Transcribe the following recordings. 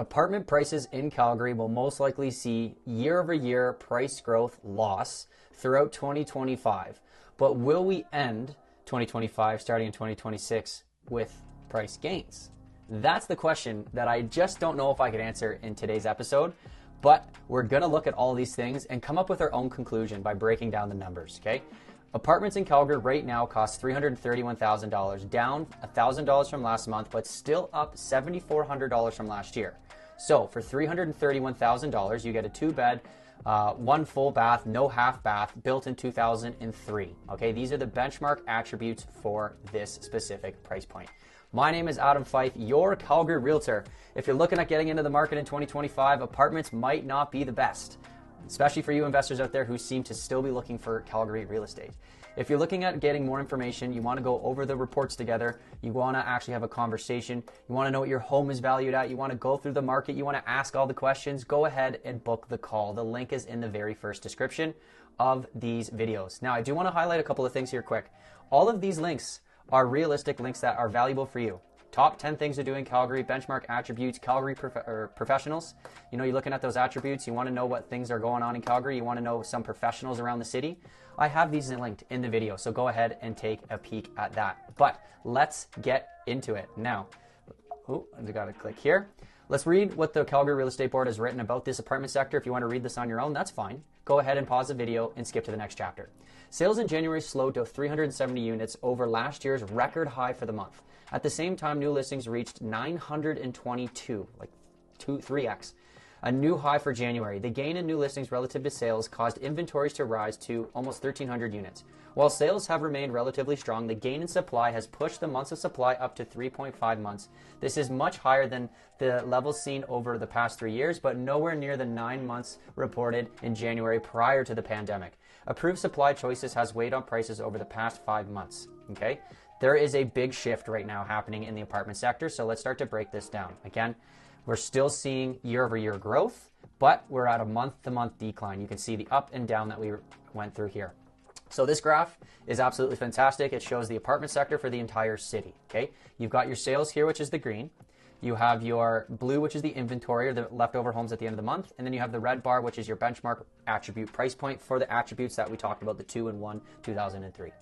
Apartment prices in Calgary will most likely see year-over-year price growth loss throughout 2025. But will we end 2025 starting in 2026 with price gains? That's the question that I just don't know if I could answer in today's episode, but we're going to look at all these things and come up with our own conclusion by breaking down the numbers, okay? Apartments in Calgary right now cost $331,000, down $1,000 from last month, but still up $7,400 from last year. So for $331,000, you get a 2-bed, 1 full bath, no half bath, built in 2003. Okay, these are the benchmark attributes for this specific price point. My name is Adam Fife, your Calgary realtor. If you're looking at getting into the market in 2025, apartments might not be the best, especially for you investors out there who seem to still be looking for Calgary real estate. If you're looking at getting more information, you want to go over the reports together, you want to actually have a conversation, you want to know what your home is valued at, you want to go through the market, you want to ask all the questions, go ahead and book the call. The link is in the very first description of these videos. Now, I do want to highlight a couple of things here quick. All of these links are realistic links that are valuable for you. Top 10 things to do in Calgary, benchmark attributes, Calgary professionals. You know, you're looking at those attributes. You want to know what things are going on in Calgary. You want to know some professionals around the city. I have these linked in the video, so go ahead and take a peek at that. But let's get into it now. Oh, I got to click here. Let's read what the Calgary Real Estate Board has written about this apartment sector. If you want to read this on your own, that's fine. Go ahead and pause the video and skip to the next chapter. Sales in January slowed to 370 units over last year's record high for the month. At the same time, new listings reached 922, like 3x, a new high for January. The gain in new listings relative to sales caused inventories to rise to almost 1,300 units. While sales have remained relatively strong, the gain in supply has pushed the months of supply up to 3.5 months. This is much higher than the levels seen over the past 3 years, but nowhere near the 9 months reported in January prior to the pandemic. Approved supply choices has weighed on prices over the past 5 months, okay? There is a big shift right now happening in the apartment sector, so let's start to break this down. Again, we're still seeing year-over-year growth, but we're at a month-to-month decline. You can see the up and down that we went through here. So this graph is absolutely fantastic. It shows the apartment sector for the entire city, okay? You've got your sales here, which is the green. You have your blue, which is the inventory or the leftover homes at the end of the month. And then you have the red bar, which is your benchmark attribute price point for the attributes that we talked about, the 2 and 1, 2003.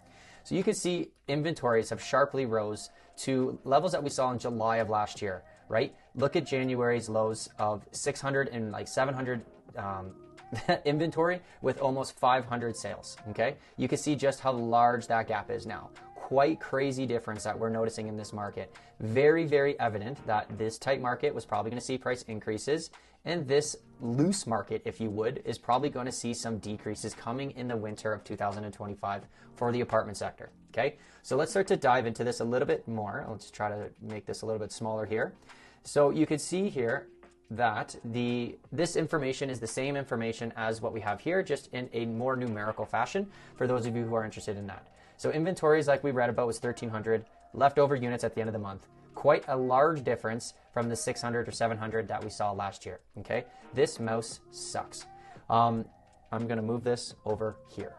So you can see inventories have sharply rose to levels that we saw in July of last year, right? Look at January's lows of 600 and like 700 inventory with almost 500 sales, okay? You can see just how large that gap is now. Quite crazy difference that we're noticing in this market. Very, very evident that this tight market was probably going to see price increases, and this loose market, if you would, is probably going to see some decreases coming in the winter of 2025 for the apartment sector, okay? So let's start to dive into this a little bit more. Let's try to make this a little bit smaller here. So you can see here that this information is the same information as what we have here, just in a more numerical fashion for those of you who are interested in that. So inventories, like we read about, was 1,300, leftover units at the end of the month. Quite a large difference from the 600 or 700 that we saw last year, okay? This mouse sucks. I'm gonna move this over here.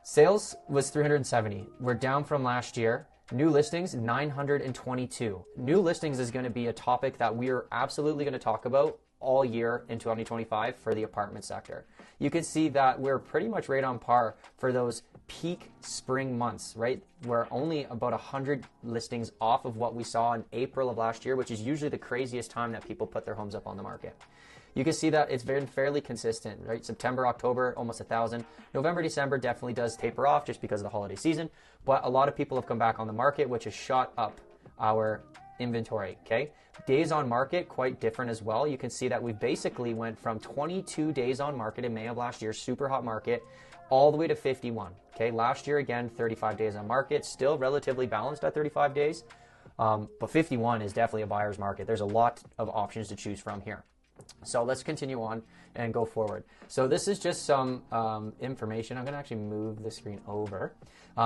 Sales was 370. We're down from last year. New listings, 922. New listings is going to be a topic that we are absolutely going to talk about all year in 2025 for the apartment sector. You can see that we're pretty much right on par for those peak spring months, right? We're only about 100 listings off of what we saw in April of last year, which is usually the craziest time that people put their homes up on the market. You can see that it's been fairly consistent, right? September, October, almost 1,000. November, December definitely does taper off just because of the holiday season, but a lot of people have come back on the market, which has shot up our inventory, okay? Days on market, quite different as well. You can see that we basically went from 22 days on market in May of last year, super hot market, all the way to 51, okay? Last year, again, 35 days on market, still relatively balanced at 35 days, but 51 is definitely a buyer's market. There's a lot of options to choose from here. So let's continue on and go forward. So this is just some information. I'm going to actually move the screen over.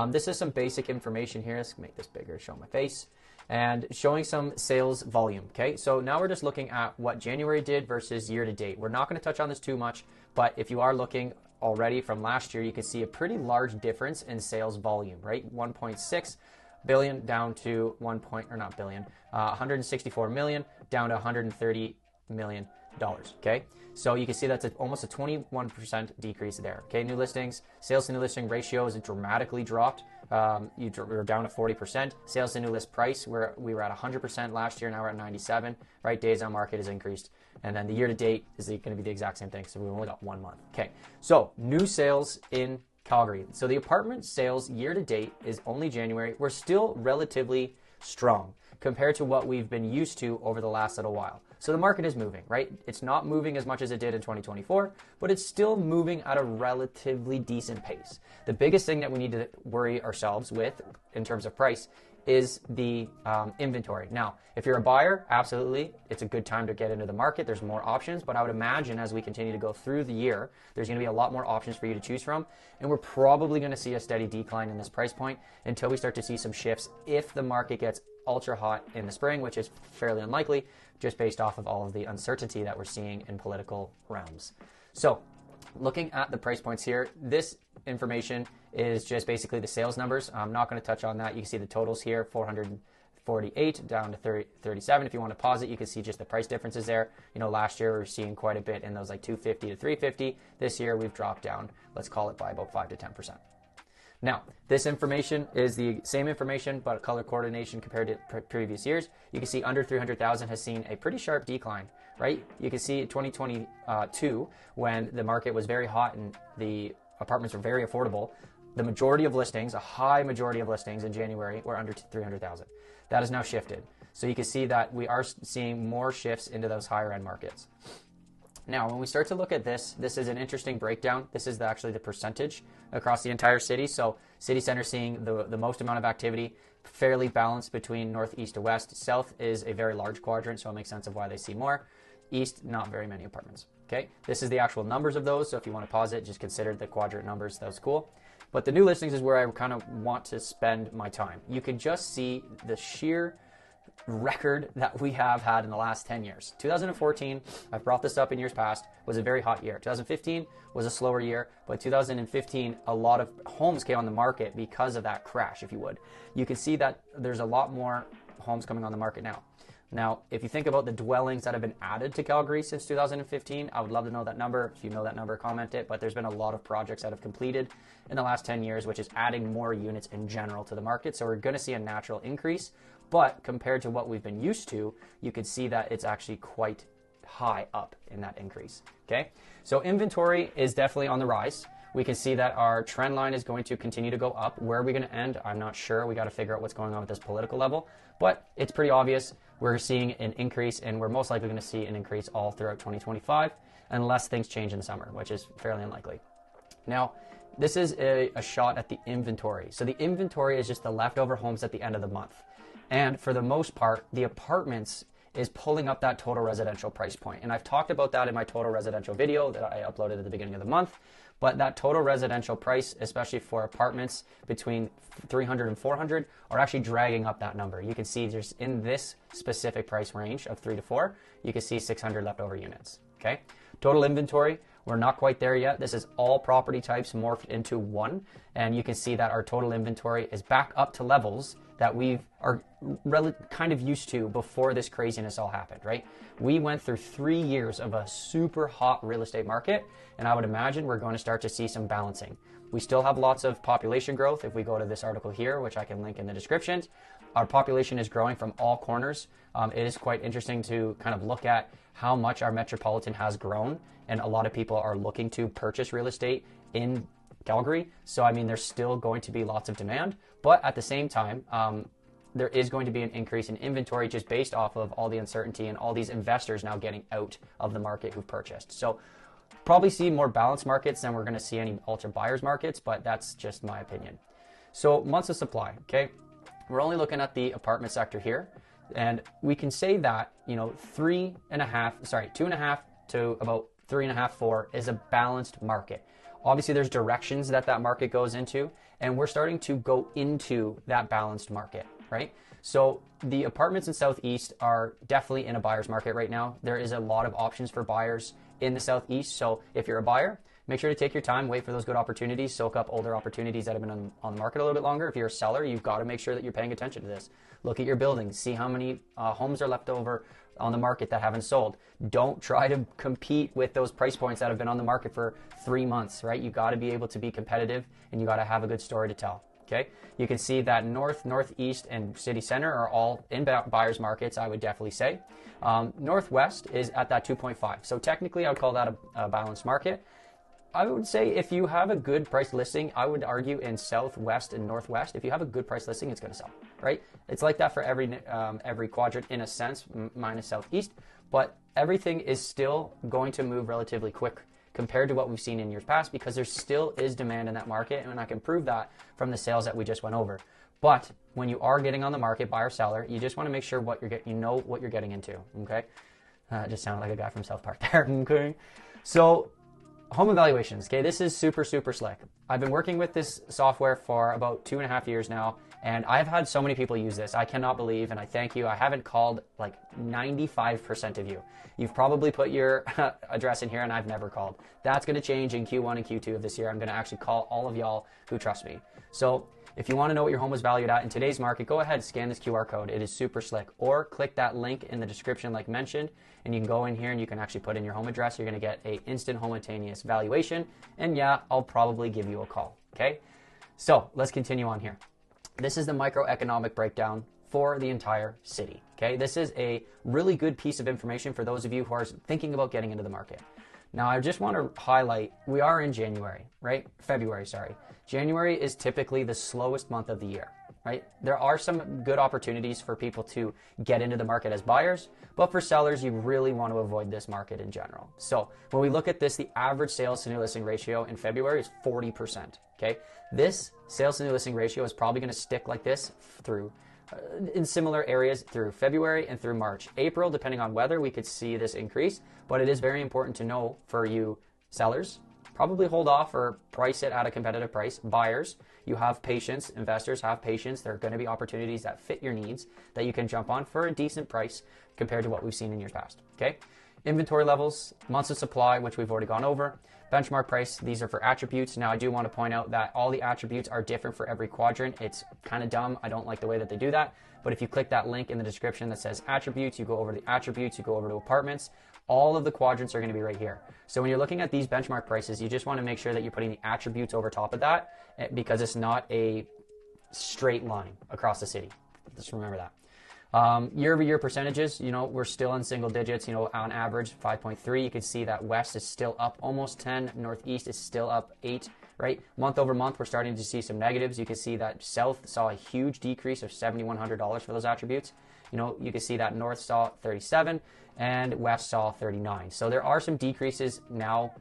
This is some basic information here. Let's make this bigger, show my face. And showing some sales volume, okay? So now we're just looking at what January did versus year to date. We're not going to touch on this too much, but if you are looking already from last year, you can see a pretty large difference in sales volume, right? 1.6 billion down to 164 million, down to 130 million. Okay, so you can see that's almost a 21% decrease there. Okay, new listings, sales to new listing ratio is dramatically dropped. We're down to 40%. Sales to new list price, we were at 100% last year. Now we're at 97. Right, days on market has increased, and then the year to date is going to be the exact same thing. So we've only got 1 month. Okay, so new sales in Calgary. So the apartment sales year to date is only January. We're still relatively strong compared to what we've been used to over the last little while. So the market is moving, right? It's not moving as much as it did in 2024, but it's still moving at a relatively decent pace. The biggest thing that we need to worry ourselves with in terms of price is the inventory. Now, if you're a buyer, absolutely, it's a good time to get into the market. There's more options, but I would imagine as we continue to go through the year, there's going to be a lot more options for you to choose from, and we're probably going to see a steady decline in this price point until we start to see some shifts if the market gets ultra hot in the spring, which is fairly unlikely, just based off of all of the uncertainty that we're seeing in political realms. So, looking at the price points here, this information is just basically the sales numbers. I'm not going to touch on that. You can see the totals here, 448 down to 37. If you want to pause it, you can see just the price differences there. You know, last year we were seeing quite a bit in those like 250 to 350. This year we've dropped down, let's call it by about 5 to 10%. Now, this information is the same information, but color coordination compared to previous years. You can see under 300,000 has seen a pretty sharp decline, right? You can see 2022, when the market was very hot and the apartments were very affordable, the majority of listings, a high majority of listings in January were under 300,000. That has now shifted. So you can see that we are seeing more shifts into those higher end markets. Now, when we start to look at this is an interesting breakdown. This is actually the percentage across the entire city. So city center seeing the most amount of activity, fairly balanced between north, east to west. South is a very large quadrant, so it makes sense of why they see more. East, not very many apartments. Okay, this is the actual numbers of those. So if you want to pause it, just consider the quadrant numbers. That was cool. But the new listings is where I kind of want to spend my time. You can just see the sheer record that we have had in the last 10 years. 2014, I've brought this up in years past, was a very hot year. 2015 was a slower year, but 2015, a lot of homes came on the market because of that crash, if you would. You can see that there's a lot more homes coming on the market now. Now, if you think about the dwellings that have been added to Calgary since 2015, I would love to know that number. If you know that number, comment it. But there's been a lot of projects that have completed in the last 10 years, which is adding more units in general to the market. So we're going to see a natural increase. But compared to what we've been used to, you could see that it's actually quite high up in that increase. Okay, so inventory is definitely on the rise. We can see that our trend line is going to continue to go up. Where are we going to end? I'm not sure. We got to figure out what's going on with this political level. But it's pretty obvious. We're seeing an increase, and we're most likely going to see an increase all throughout 2025, unless things change in the summer, which is fairly unlikely. Now, this is a shot at the inventory. So the inventory is just the leftover homes at the end of the month. And for the most part, the apartments is pulling up that total residential price point. And I've talked about that in my total residential video that I uploaded at the beginning of the month. But that total residential price, especially for apartments between 300 and 400, are actually dragging up that number. You can see there's in this specific price range of 3 to 4, you can see 600 leftover units. Okay, total inventory, we're not quite there yet. This is all property types morphed into one, and you can see that our total inventory is back up to levels that we are kind of used to before this craziness all happened, right? We went through 3 years of a super hot real estate market, and I would imagine we're going to start to see some balancing. We still have lots of population growth. If we go to this article here, which I can link in the description, our population is growing from all corners. It is quite interesting to kind of look at how much our metropolitan has grown, and a lot of people are looking to purchase real estate in Calgary. So, I mean, there's still going to be lots of demand, but at the same time, there is going to be an increase in inventory just based off of all the uncertainty and all these investors now getting out of the market who've purchased. So probably see more balanced markets than we're going to see any ultra buyers markets, but that's just my opinion. So months of supply, okay? We're only looking at the apartment sector here, and we can say that, you know, 2.5 to about 3.5, 4 is a balanced market. Obviously, there's directions that market goes into, and we're starting to go into that balanced market, right? So the apartments in Southeast are definitely in a buyer's market right now. There is a lot of options for buyers in the Southeast. So if you're a buyer, make sure to take your time, wait for those good opportunities, soak up older opportunities that have been on the market a little bit longer. If you're a seller, you've got to make sure that you're paying attention to this. Look at your buildings, see how many homes are left over on the market that haven't sold. Don't try to compete with those price points that have been on the market for 3 months, right? You got to be able to be competitive, and you got to have a good story to tell. Okay, you can see that north, northeast, and city center are all in buyers markets, I would definitely say. Northwest is at that 2.5. So technically, I would call that a balanced market. I would say if you have a good price listing, I would argue in southwest and northwest, if you have a good price listing, it's going to sell, right? It's like that for every quadrant in a sense, minus southeast, but everything is still going to move relatively quick compared to what we've seen in years past, because there still is demand in that market, and I can prove that from the sales that we just went over. But when you are getting on the market, buyer seller, you just want to make sure what you know what you're getting into. Okay, just sounded like a guy from South Park there. Okay, so home evaluations. Okay, this is super slick. I've been working with this software for about 2.5 years now, and I've had so many people use this. I cannot believe, and I thank you. I haven't called like 95% of you. You've probably put your address in here, and I've never called. That's going to change in Q1 and Q2 of this year. I'm going to actually call all of y'all who trust me. So if you want to know what your home is valued at in today's market, go ahead, scan this QR code. It is super slick. Or click that link in the description like mentioned, and you can go in here and you can actually put in your home address. You're going to get an instant homogeneous valuation, and yeah, I'll probably give you a call. Okay, so let's continue on here. This is the microeconomic breakdown for the entire city. Okay, this is a really good piece of information for those of you who are thinking about getting into the market. Now, I just want to highlight, we are in January, right? February, sorry. January is typically the slowest month of the year, right? There are some good opportunities for people to get into the market as buyers, but for sellers, you really want to avoid this market in general. So when we look at this, the average sales to new listing ratio in February is 40%, okay? This sales to new listing ratio is probably going to stick like this through in similar areas through February and through March. April, depending on weather, we could see this increase, but it is very important to know for you sellers, probably hold off or price it at a competitive price. Buyers, you have patience. Investors have patience. There are going to be opportunities that fit your needs that you can jump on for a decent price compared to what we've seen in years past. Okay. Inventory levels, months of supply, which we've already gone over. Benchmark price, these are for attributes. Now, I do want to point out that all the attributes are different for every quadrant. It's kind of dumb. I don't like the way that they do that. But if you click that link in the description that says attributes, you go over to the attributes, you go over to apartments, all of the quadrants are going to be right here. So when you're looking at these benchmark prices, you just want to make sure that you're putting the attributes over top of that, because it's not a straight line across the city. Just remember that. Year-over-year percentages, we're still in single digits, on average 5.3. You can see that west is still up almost 10, northeast is still up 8, right? Month over month, we're starting to see some negatives. You can see that south saw a huge decrease of $7,100 for those attributes. You can see that north saw 37 and west saw 39. So there are some decreases now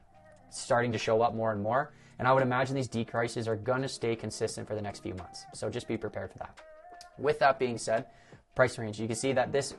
starting to show up more and more. And I would imagine these decreases are going to stay consistent for the next few months. So just be prepared for that. With that being said, price range. You can see that this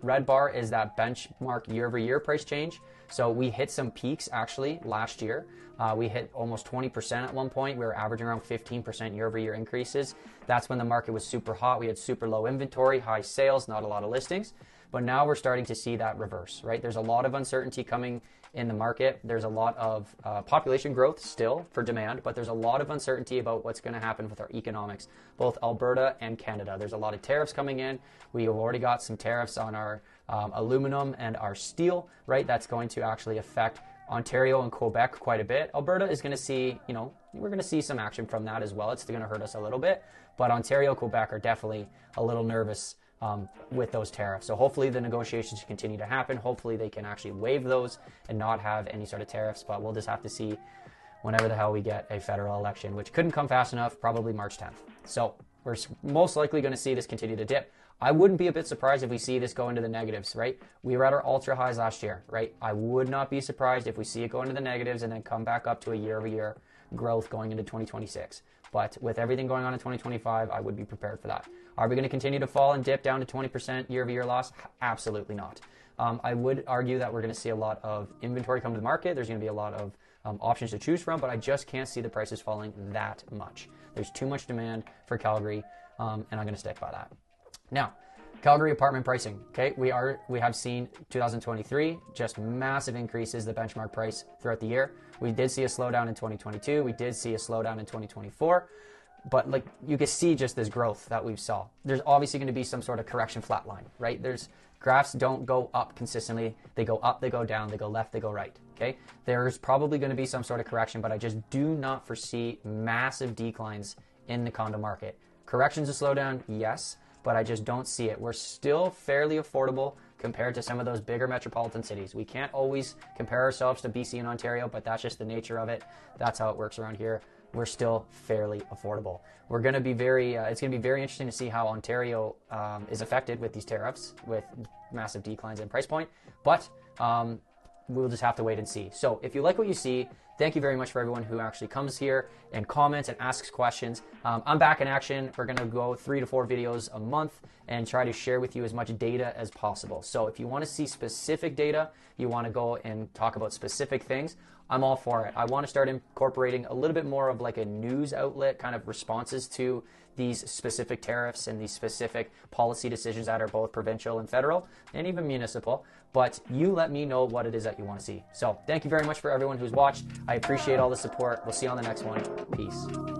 red bar is that benchmark year-over-year price change. So we hit some peaks actually last year. We hit almost 20% at one point. We were averaging around 15% year-over-year increases. That's when the market was super hot. We had super low inventory, high sales, not a lot of listings. But now we're starting to see that reverse, right? There's a lot of uncertainty coming in the market. There's a lot of population growth still for demand, but there's a lot of uncertainty about what's going to happen with our economics, both Alberta and Canada. There's a lot of tariffs coming in. We have already got some tariffs on our aluminum and our steel, right? That's going to actually affect Ontario and Quebec quite a bit. Alberta is going to see, we're going to see some action from that as well. It's going to hurt us a little bit, but Ontario, Quebec are definitely a little nervous with those tariffs. So hopefully the negotiations continue to happen. Hopefully they can actually waive those and not have any sort of tariffs, but we'll just have to see whenever the hell we get a federal election, which couldn't come fast enough, probably March 10th. So we're most likely going to see this continue to dip. I wouldn't be a bit surprised if we see this go into the negatives, right? We were at our ultra highs last year, right? I would not be surprised if we see it go into the negatives and then come back up to a year-over-year growth going into 2026. But with everything going on in 2025, I would be prepared for that. Are we going to continue to fall and dip down to 20% year-over-year loss? Absolutely not. I would argue that we're going to see a lot of inventory come to the market. There's going to be a lot of options to choose from, but I just can't see the prices falling that much. There's too much demand for Calgary, and I'm going to stick by that. Now, Calgary apartment pricing. Okay, we have seen 2023 just massive increases the benchmark price throughout the year. We did see a slowdown in 2022. We did see a slowdown in 2024. But like you can see just this growth that we saw. There's obviously going to be some sort of correction flat line, right? There's graphs don't go up consistently. They go up, they go down, they go left, they go right. Okay. There's probably going to be some sort of correction, but I just do not foresee massive declines in the condo market. Corrections to slowdown, yes, but I just don't see it. We're still fairly affordable compared to some of those bigger metropolitan cities. We can't always compare ourselves to BC and Ontario, but that's just the nature of it. That's how it works around here. We're still fairly affordable. We're going to be it's going to be very interesting to see how Ontario is affected with these tariffs, with massive declines in price point. But we'll just have to wait and see. So if you like what you see, thank you very much for everyone who actually comes here and comments and asks questions. I'm back in action. We're going to go 3 to 4 videos a month and try to share with you as much data as possible. So if you want to see specific data, you want to go and talk about specific things, I'm all for it. I want to start incorporating a little bit more of like a news outlet kind of responses to these specific tariffs and these specific policy decisions that are both provincial and federal and even municipal. But you let me know what it is that you want to see. So thank you very much for everyone who's watched. I appreciate all the support. We'll see you on the next one. Peace.